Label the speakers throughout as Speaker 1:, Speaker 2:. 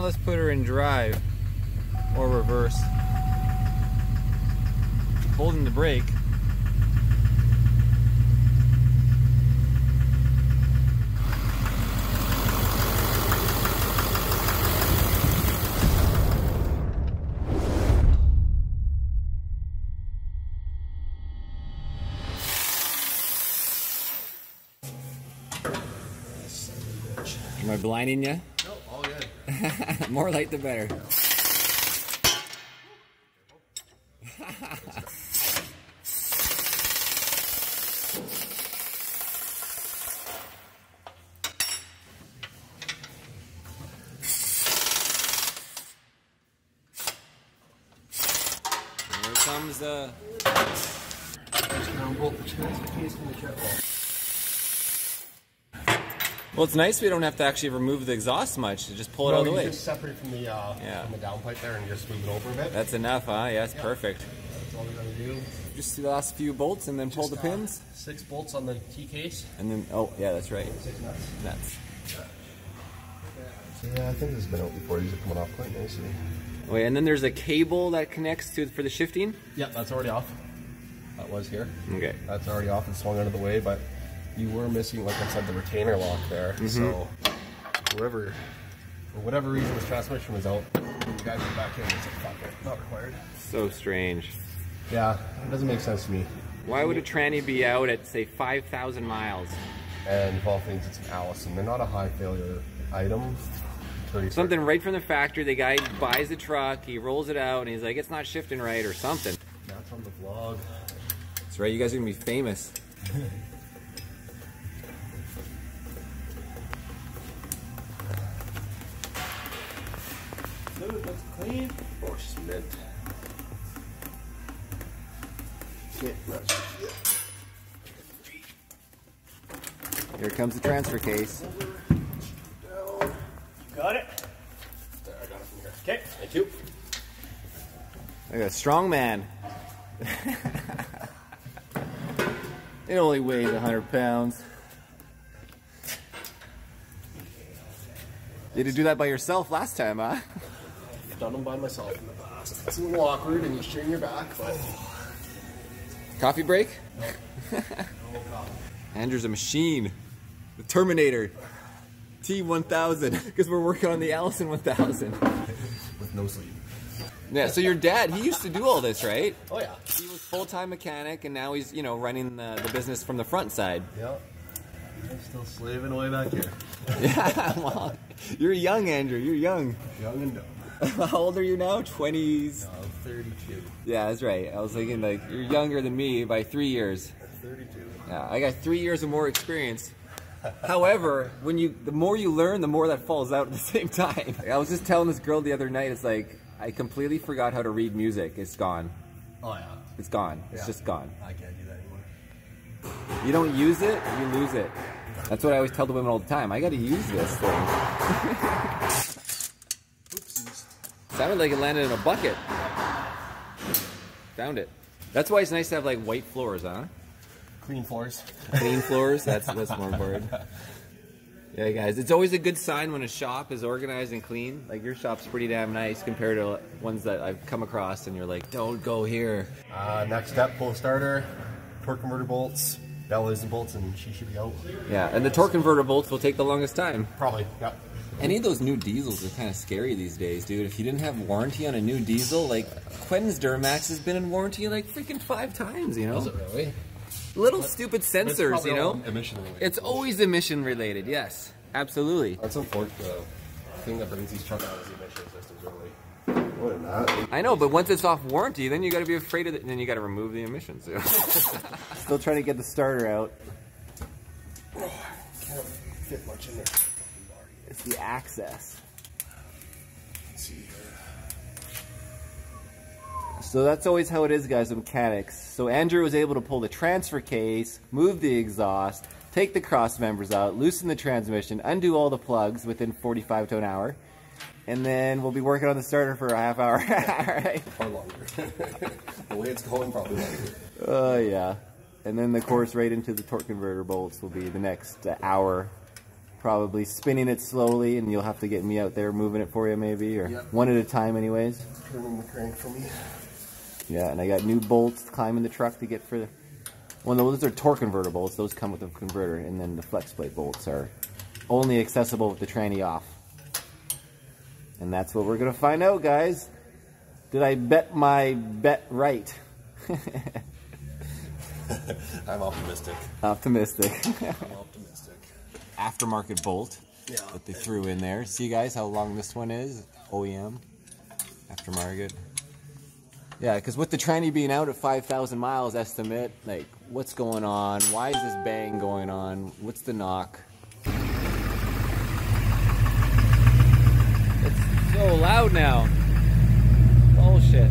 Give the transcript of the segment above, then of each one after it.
Speaker 1: Now let's put her in drive or reverse. Holding the brake. Am I blinding you?
Speaker 2: No, all good.
Speaker 1: More light the better. Here comes the... Well, it's nice we don't have to actually remove the exhaust much to just pull it all the way.
Speaker 2: Just separate from the downpipe there and just move it over a bit.
Speaker 1: That's enough, huh? Yeah, that's perfect.
Speaker 2: That's all we gotta do.
Speaker 1: Just the last few bolts and then pull the pins.
Speaker 2: 6 bolts on the T case.
Speaker 1: And then, oh, yeah, that's right.
Speaker 2: 6 nuts.
Speaker 1: Nuts.
Speaker 2: So yeah, I think this has been out before. These are coming off quite nicely.
Speaker 1: Wait, and then there's a cable that connects to for the shifting?
Speaker 2: Yeah, that's already off. That was here.
Speaker 1: Okay.
Speaker 2: That's already off and swung out of the way, but you were missing, like I said, the retainer lock there. So for whatever reason this transmission was out, when you guys went back in, it's like, fuck it, not required.
Speaker 1: So strange.
Speaker 2: Yeah, it doesn't make sense to me.
Speaker 1: Why would a tranny be out at, say, 5,000 miles?
Speaker 2: And of all things, it's an Allison. They're not a high failure item.
Speaker 1: Something right from the factory, the guy buys the truck, he rolls it out, and he's like, it's not shifting right or something.
Speaker 2: That's on the vlog.
Speaker 1: That's right, you guys are gonna be famous.
Speaker 2: Dude, looks clean. Oh, she's mint.
Speaker 1: Here comes the transfer case.
Speaker 2: Down. You got it? There, I got it from here. Okay, thank you.
Speaker 1: Like a strong man. It only weighs 100 pounds. You had to do that by yourself last time, huh?
Speaker 2: I've done them by myself in the past. It's a little awkward and you strain your back, but...
Speaker 1: Coffee break?
Speaker 2: No coffee.
Speaker 1: Andrew's a machine. The Terminator. T1000. Because we're working on the Allison 1000.
Speaker 2: With no sleep.
Speaker 1: Yeah, so your dad, he used to do all this, right?
Speaker 2: Oh yeah.
Speaker 1: He was full-time mechanic, and now he's, you know, running the business from the front side.
Speaker 2: Yep. I'm still slaving away back here.
Speaker 1: Yeah, well, you're young, Andrew. You're young.
Speaker 2: Young and dumb.
Speaker 1: How old are you now? 20s?
Speaker 2: No, I'm 32.
Speaker 1: Yeah, that's right. I was thinking, like, you're younger than me by 3 years.
Speaker 2: 32.
Speaker 1: Yeah, I got 3 years of more experience. However, the more you learn, the more that falls out at the same time. I was just telling this girl the other night, it's like, I completely forgot how to read music. It's gone.
Speaker 2: Oh yeah.
Speaker 1: It's gone.
Speaker 2: Yeah.
Speaker 1: It's just gone.
Speaker 2: I can't do that anymore.
Speaker 1: You don't use it, you lose it. That's what I always tell the women all the time. I gotta use this thing.
Speaker 2: Oopsies.
Speaker 1: Sounded like it landed in a bucket. Found it. That's why it's nice to have like white floors, huh?
Speaker 2: Clean floors.
Speaker 1: Clean floors, that's more important. Yeah, guys, it's always a good sign when a shop is organized and clean. Like, your shop's pretty damn nice compared to ones that I've come across, and you're like, don't go here.
Speaker 2: Next step, pull the starter, torque converter bolts, bellows and bolts, and she should be out.
Speaker 1: Yeah, and the torque converter bolts will take the longest time.
Speaker 2: Probably, yep.
Speaker 1: Any of those new diesels are kind of scary these days, dude. If you didn't have warranty on a new diesel, like, Quentin's Duramax has been in warranty like freaking 5 times, you know?
Speaker 2: Is it really?
Speaker 1: Little stupid sensors, you know?
Speaker 2: Emission related.
Speaker 1: It's always emission related, yes. Absolutely.
Speaker 2: That's unfortunate. The thing that brings these trucks out is the emission systems, really. More than that.
Speaker 1: I know, but once it's off warranty, then you got to be afraid of it, and then you got to remove the emissions. Still trying to get the starter out.
Speaker 2: Oh, can't fit much in there.
Speaker 1: It's the access.
Speaker 2: Let's see here.
Speaker 1: So that's always how it is, guys, with mechanics. So Andrew was able to pull the transfer case, move the exhaust, take the cross members out, loosen the transmission, undo all the plugs within 45 to an hour, and then we'll be working on the starter for a half hour. Right?
Speaker 2: Or longer. The way it's going, probably longer.
Speaker 1: Oh, yeah. And then the course right into the torque converter bolts will be the next hour. Probably spinning it slowly, and you'll have to get me out there moving it for you maybe, or
Speaker 2: yep.
Speaker 1: one at a time anyways.
Speaker 2: Turning the crank for me.
Speaker 1: Yeah, and I got new bolts climbing the truck to get for... Well, those are torque converter bolts. Those come with the converter, and then the flex plate bolts are only accessible with the tranny off. And that's what we're going to find out, guys. Did I bet my bet right?
Speaker 2: I'm optimistic.
Speaker 1: Optimistic.
Speaker 2: I'm optimistic.
Speaker 1: Aftermarket bolt that they threw in there. See, guys, how long this one is? OEM. Aftermarket. Yeah, because with the tranny being out at 5,000 miles estimate, like, what's going on? Why is this bang going on? What's the knock? It's so loud now. Bullshit.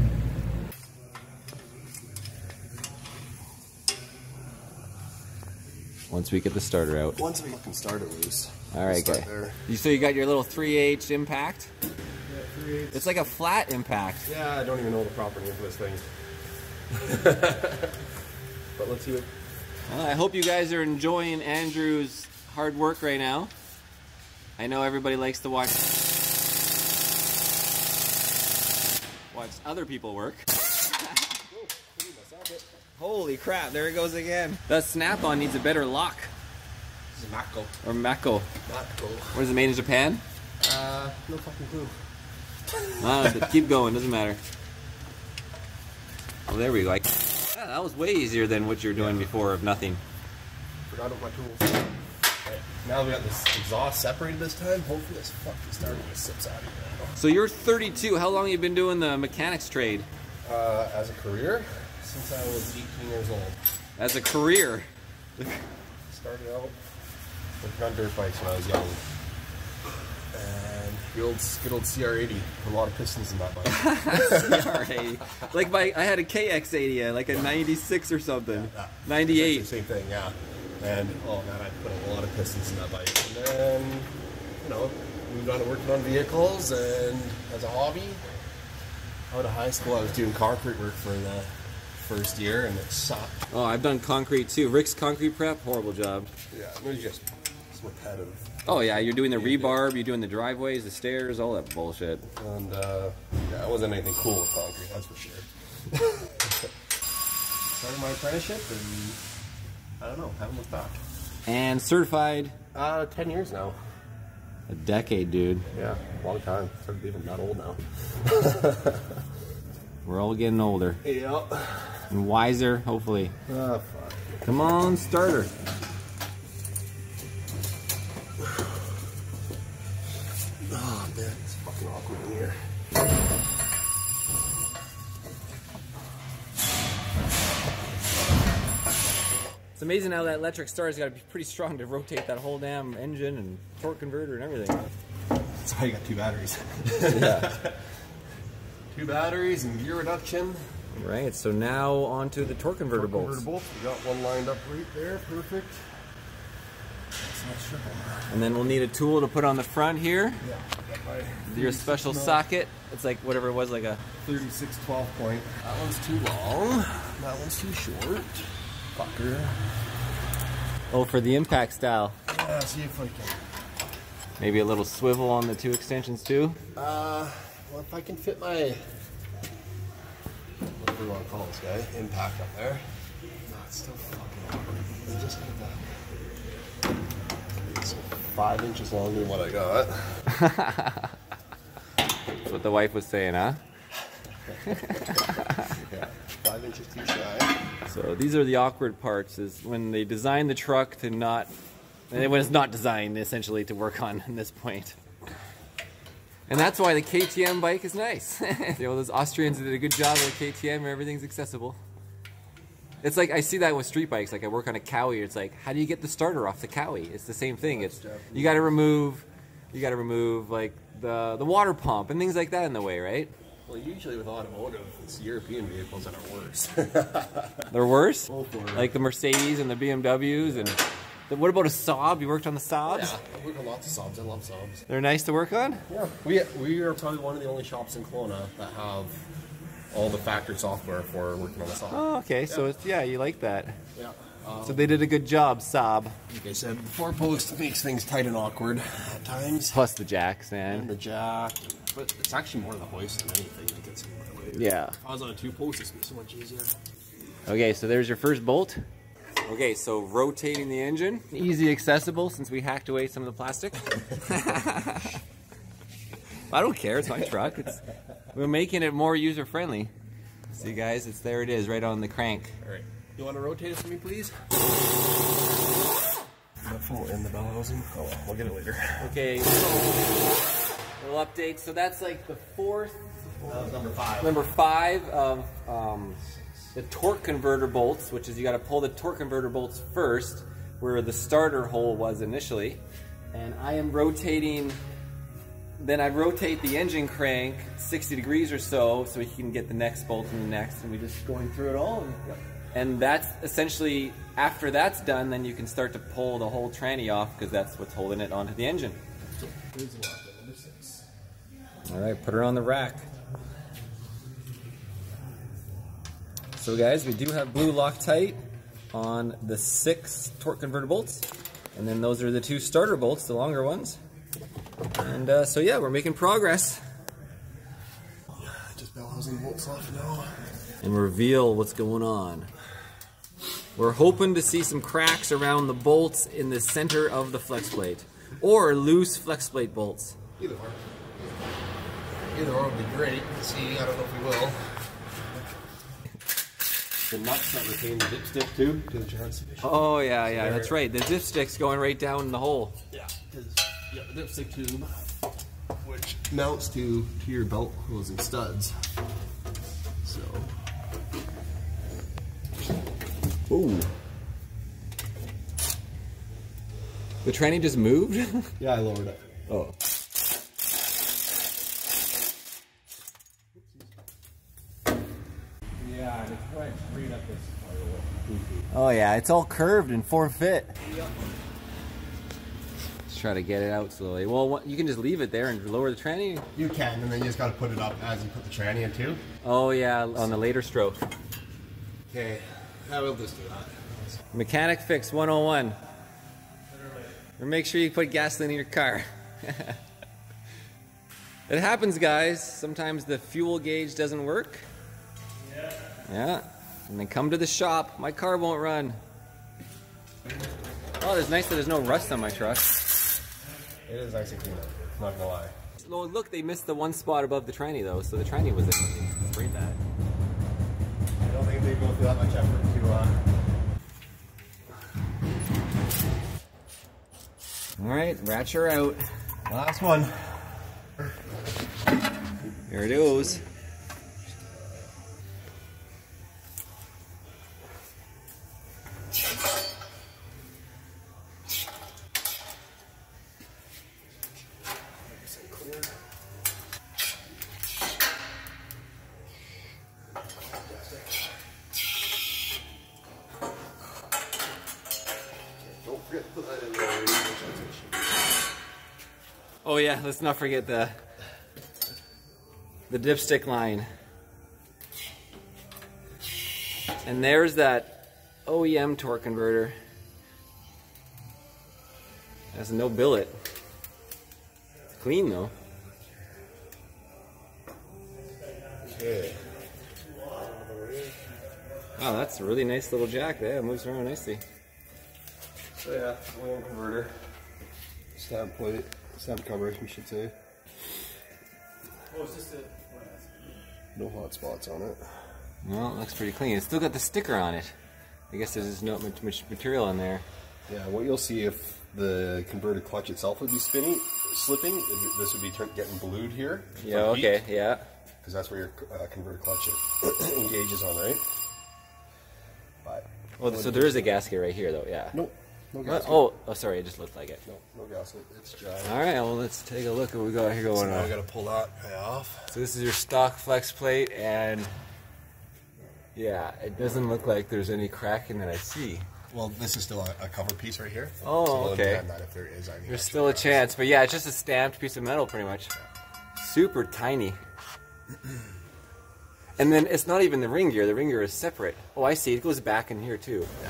Speaker 1: Once we get the starter out.
Speaker 2: Once we can start it loose.
Speaker 1: All right, guys. So you got your little 3/8 impact?
Speaker 2: Yeah, 3/8.
Speaker 1: It's like a flat impact.
Speaker 2: Yeah, I don't even know the proper name for this thing. But let's see what...
Speaker 1: Well, I hope you guys are enjoying Andrew's hard work right now. I know everybody likes to watch other people work. Holy crap, there it goes again. That snap-on needs a better lock.
Speaker 2: This is Mako.
Speaker 1: Or Mako.
Speaker 2: Mako.
Speaker 1: What is it, made in Japan?
Speaker 2: No fucking clue.
Speaker 1: Keep going, doesn't matter. Well, there we go. Yeah, that was way easier than what you were doing before of nothing.
Speaker 2: Forgot about my tools. Okay, now we got this exhaust separated this time. Hopefully this fucking starter just slips out of here.
Speaker 1: So you're 32. How long have you been doing the mechanics trade?
Speaker 2: As a career? Since I was 18 years old.
Speaker 1: As a career?
Speaker 2: Started out working on dirt bikes when I was young. And good old CR80. A lot of pistons in that bike.
Speaker 1: CR80. Like I had a KX80, like a 96 or something. Yeah, 98.
Speaker 2: The same thing, yeah. And oh man, I put a lot of pistons in that bike. And then, you know, moved on to working on vehicles, and as a hobby, out of high school I was doing concrete work for the first year, and it sucked. Oh, I've done concrete too. Rick's concrete prep, horrible job. Yeah, it was just repetitive. Oh yeah, you're doing the rebarb, you're doing the driveways, the stairs, all that bullshit. And yeah, it wasn't anything cool with concrete, that's for sure. Started my apprenticeship, and I don't know, haven't looked back. And certified? 10 years now. A decade, dude. Yeah, long time. Started being not old now. We're all getting older. Yep. And wiser, hopefully. Oh, fuck. Come on, starter. Oh, man, it's fucking awkward in here. It's amazing how that electric starter's got to be pretty strong to rotate that whole damn engine and torque converter and everything. That's why you got 2 batteries. Yeah. 2 batteries and gear reduction. Right, so now onto the torque converter bolts. We got one lined up right there, perfect. That's not triple. And then we'll need a tool to put on the front here. Yeah. Your special socket. It's like whatever it was, like a 36 12 point. That one's too long. That one's too short. Fucker. Oh, for the impact style. Yeah, see if I can. Maybe a little swivel on the 2 extensions too? Well, if I can fit my, whatever you want to call this guy, impact up there. No, it's still fucking awkward. Just like that. It's 5 inches longer than what I got. That's what the wife was saying, huh? Yeah, 5 inches too shy. So these are the awkward parts, is when they design the truck to not, when it's not designed essentially to work on this point. And that's why the KTM bike is nice. You know, those Austrians did a good job with the KTM where everything's accessible. It's like, I see that with street bikes, like I work on a Cowie, it's like, how do you get the starter off the Cowie? It's the same thing. It's, you gotta remove like the water pump and things like that in the way, right? Well, usually with automotive, it's European vehicles that are worse. They're worse? Like the Mercedes and the BMWs and... What about a Saab? You worked on the Saabs? Yeah, I work on lots of Saabs. I love Saabs. They're nice to work on? Yeah. We are probably one of the only shops in Kelowna that have all the factory software for working on the Saab. Oh, okay. Yeah. So, it's, yeah, you like that. Yeah.
Speaker 1: So they did a good job, Saab.
Speaker 2: Like I said, the 4-post makes things tight and awkward at times.
Speaker 1: Plus the jacks, man.
Speaker 2: And the jack. But it's actually more the hoist than anything that gets in my way.
Speaker 1: Yeah.
Speaker 2: If I was on a 2-post, it's so much easier.
Speaker 1: Okay, so there's your first bolt. Okay, so rotating the engine. Easy accessible since we hacked away some of the plastic. I don't care, it's my truck. We're making it more user-friendly. See guys, there it is, right on the crank.
Speaker 2: Alright, you want to rotate it for me, please? In the bell housing? Oh well, we'll get it later.
Speaker 1: Okay, so little update. So that's like the fourth,
Speaker 2: number 5.
Speaker 1: Number 5 of the torque converter bolts, which is you got to pull the torque converter bolts first, where the starter hole was initially. And I am rotating. Then I rotate the engine crank 60 degrees or so we can get the next bolt and the next, and we just going through it all. And that's essentially, after that's done, then you can start to pull the whole tranny off because that's what's holding it onto the engine. All right, put her on the rack. So guys, we do have blue Loctite on the 6 torque converter bolts, and then those are the 2 starter bolts, the longer ones. And so yeah, we're making progress.
Speaker 2: Just bell housing bolts off now.
Speaker 1: And reveal what's going on. We're hoping to see some cracks around the bolts in the center of the flex plate, or loose flex plate bolts.
Speaker 2: Either or. Either or would be great. See, I don't know if we will. The nuts that retain the dipstick tube to the transmission.
Speaker 1: Oh yeah, that's right. The dipstick's going right down in the hole.
Speaker 2: Yeah, because you got the dipstick tube, which mounts to your belt closing studs. So.
Speaker 1: Ooh. The tranny just moved?
Speaker 2: Yeah, I lowered it.
Speaker 1: Oh.
Speaker 2: Yeah, and it's right straight up this
Speaker 1: Oh yeah, it's all curved and form fit. Let's try to get it out slowly. Well, you can just leave it there and lower the tranny.
Speaker 2: You can, and then you just got to put it up as you put the tranny in too.
Speaker 1: Oh yeah, on the later stroke.
Speaker 2: Okay, I will just do that.
Speaker 1: Mechanic Fix 101. Or make sure you put gasoline in your car. It happens, guys. Sometimes the fuel gauge doesn't work. Yeah. And then come to the shop. My car won't run. Oh, it's nice that there's no rust on my truck.
Speaker 2: It is nice and clean up, not gonna lie.
Speaker 1: Oh, look, they missed the one spot above the tranny though, so the tranny was in. They sprayed that.
Speaker 2: I don't think they go through that much effort to
Speaker 1: Alright, ratch her out.
Speaker 2: Last one.
Speaker 1: Here it goes. Oh yeah, let's not forget the dipstick line. And there's that OEM torque converter. Has no billet. It's clean though.
Speaker 2: Okay.
Speaker 1: Wow, that's a really nice little jack there. It moves around nicely.
Speaker 2: So yeah, oil converter. Stab plate. Stab cover, we should say.
Speaker 1: Oh, it's just a...
Speaker 2: No hot spots on it.
Speaker 1: Well, it looks pretty clean. It's still got the sticker on it. I guess there's just not much material in there.
Speaker 2: Yeah, what you'll see if the converted clutch itself would be slipping, this would be getting blued here.
Speaker 1: Yeah, okay, yeah.
Speaker 2: Because that's where your converted clutch engages on, right? But
Speaker 1: well, so there is a gasket right here, though, yeah.
Speaker 2: Nope, no gasket.
Speaker 1: Oh, sorry, it just looked like it.
Speaker 2: No gasket, it's giant.
Speaker 1: All right, well, let's take a look at what we got here going
Speaker 2: So now
Speaker 1: on.
Speaker 2: we got to pull that guy off.
Speaker 1: So this is your stock flex plate, and yeah, it doesn't look like there's any cracking that I see.
Speaker 2: Well, this is still a cover piece right here.
Speaker 1: Oh,
Speaker 2: so we'll
Speaker 1: okay.
Speaker 2: that if there is any
Speaker 1: There's still a chance, but yeah, it's just a stamped piece of metal, pretty much. Super tiny. And then it's not even the ring gear. The ring gear is separate. Oh, I see. It goes back in here too.
Speaker 2: Yeah.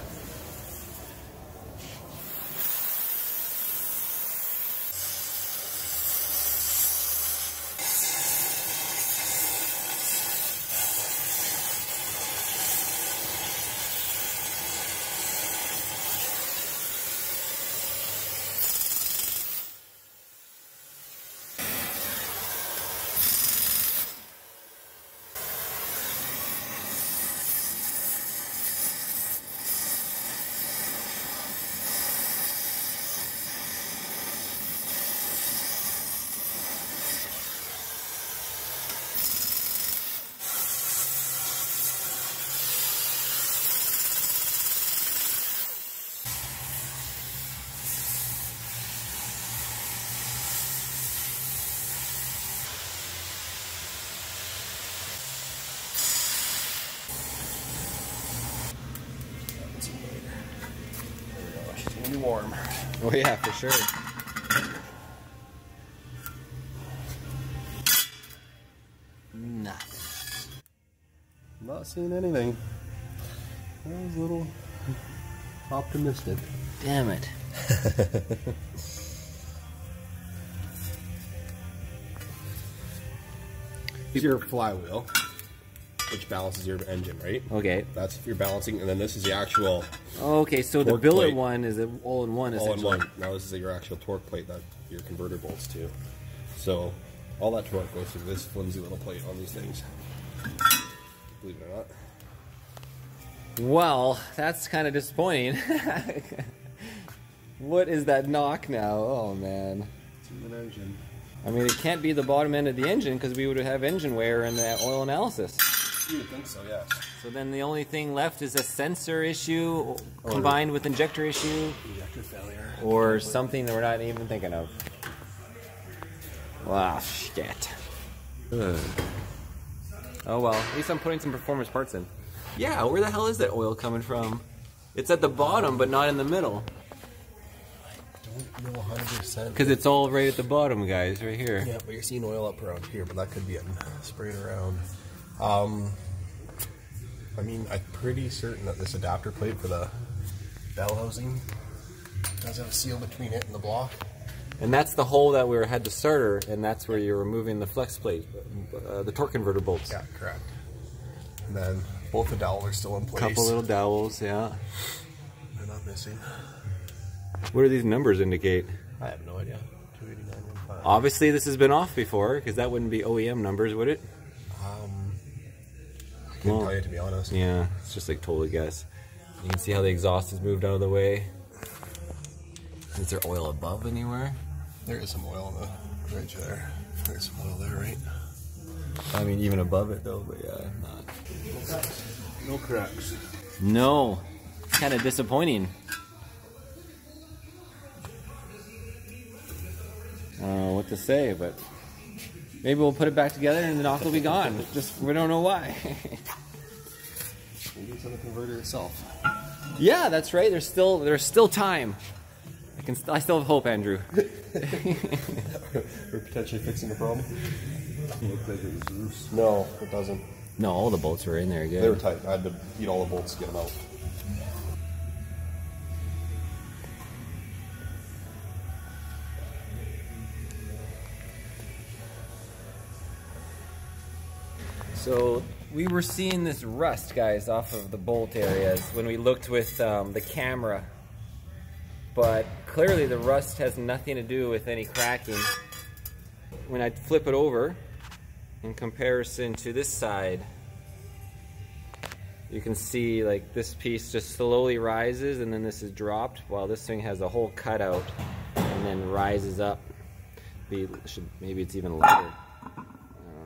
Speaker 1: Oh yeah, for sure. Nothing.
Speaker 2: Not seeing anything. I was a little optimistic.
Speaker 1: Damn it.
Speaker 2: Here's your flywheel, which balances your engine, right?
Speaker 1: Okay.
Speaker 2: That's if you're balancing, and then this is the actual.
Speaker 1: Okay, so the billet
Speaker 2: plate.
Speaker 1: one is an all-in-one.
Speaker 2: All in one. Now this is your actual torque plate that your converter bolts to. So all that torque goes through this flimsy little plate on these things. Believe it or not.
Speaker 1: Well, that's kind of disappointing. What is that knock now? Oh man.
Speaker 2: It's in the engine.
Speaker 1: I mean, it can't be the bottom end of the engine because we would have engine wear in the oil analysis.
Speaker 2: You would think so, yes.
Speaker 1: So then the only thing left is a sensor issue combined with injector issue.
Speaker 2: Injector failure.
Speaker 1: Or something that we're not even thinking of. Wow, shit. Ugh. Oh well, at least I'm putting some performance parts in. Yeah, where the hell is that oil coming from? It's at the bottom, but not in the middle.
Speaker 2: I don't know 100%.
Speaker 1: Because it's all right at the bottom, guys, right here.
Speaker 2: Yeah, but you're seeing oil up around here, but that could be getting sprayed around. I mean, I'm pretty certain that this adapter plate for the bell housing does have a seal between it and the block.
Speaker 1: And that's the hole that we had the starter, and that's where you're removing the flex plate, the torque converter bolts.
Speaker 2: Yeah, correct. And then both the dowels are still in place.
Speaker 1: Couple little dowels, yeah.
Speaker 2: They're not missing.
Speaker 1: What do these numbers indicate?
Speaker 2: I have no idea. 289.15.
Speaker 1: Obviously this has been off before, because that wouldn't be OEM numbers, would it?
Speaker 2: I couldn't tell you, to be honest.
Speaker 1: Yeah, it's just like totally guess. You can see how the exhaust is moved out of the way. Is there oil above anywhere?
Speaker 2: There is some oil on the ridge there. There's some oil there, right?
Speaker 1: I mean, even above it though, but yeah, not.
Speaker 2: No cracks.
Speaker 1: No. Kind of disappointing. I don't know what to say, but maybe we'll put it back together and the knock will be gone. Just, we don't know why.
Speaker 2: Maybe it's on the converter itself.
Speaker 1: Yeah, that's right. There's still time. I still have hope, Andrew.
Speaker 2: We're potentially fixing the problem. Looks like it was loose. No, it doesn't.
Speaker 1: No, all the bolts were in there good.
Speaker 2: They were tight. I had to heat all the bolts to get them out.
Speaker 1: So we were seeing this rust, guys, off of the bolt areas when we looked with the camera. But clearly the rust has nothing to do with any cracking. When I flip it over, in comparison to this side, you can see like this piece just slowly rises and then this is dropped, while this thing has a whole cutout and then rises up. Maybe it's even lighter. I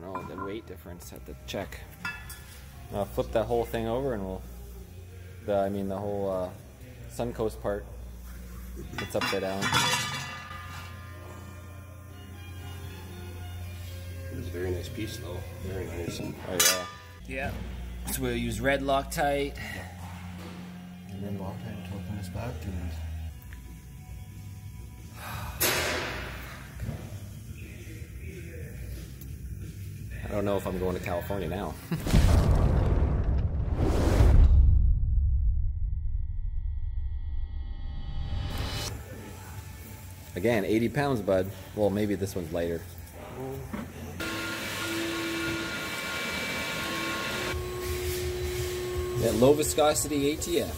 Speaker 1: don't know, the weight difference, have to check. I'll flip that whole thing over and the whole Suncoast part, it's upside down.
Speaker 2: It was a very nice piece though, very nice.
Speaker 1: Oh yeah. Yeah. So we'll use red Loctite.
Speaker 2: And then Loctite to open this back and
Speaker 1: I don't know if I'm going to California now. Again, 80 pounds, bud. Well, maybe this one's lighter. That low viscosity ATF.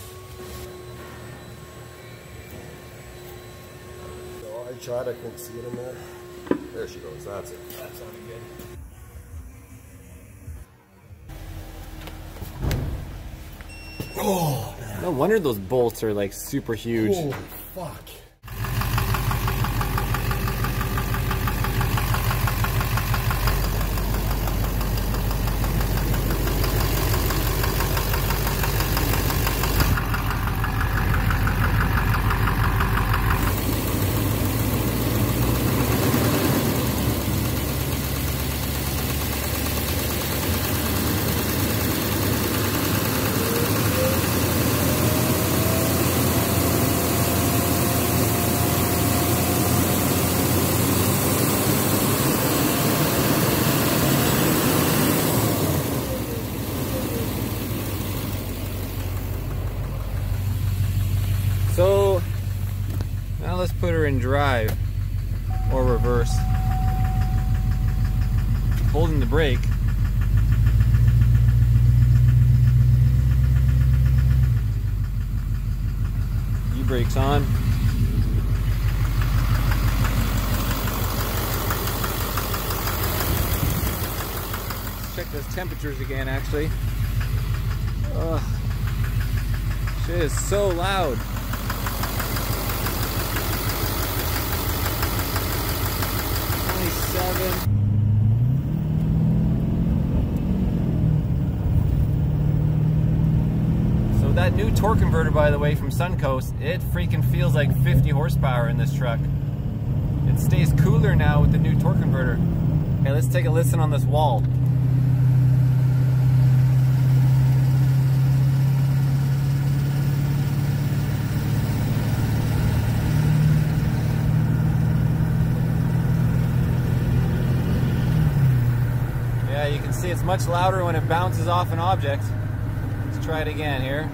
Speaker 2: so I tried, I couldn't see it in there. There she goes, that's it. That sounded good. Oh, man.
Speaker 1: No wonder those bolts are like super huge.
Speaker 2: Holy fuck.
Speaker 1: in drive or reverse. Holding the brake. E-brakes on. Let's check those temperatures again, actually. Ugh. Shit is so loud. 27. So that new torque converter, by the way, from Suncoast, it freaking feels like 50 horsepower in this truck. It stays cooler now with the new torque converter. Okay, let's take a listen on this wall. You can see it's much louder when it bounces off an object. Let's try it again here.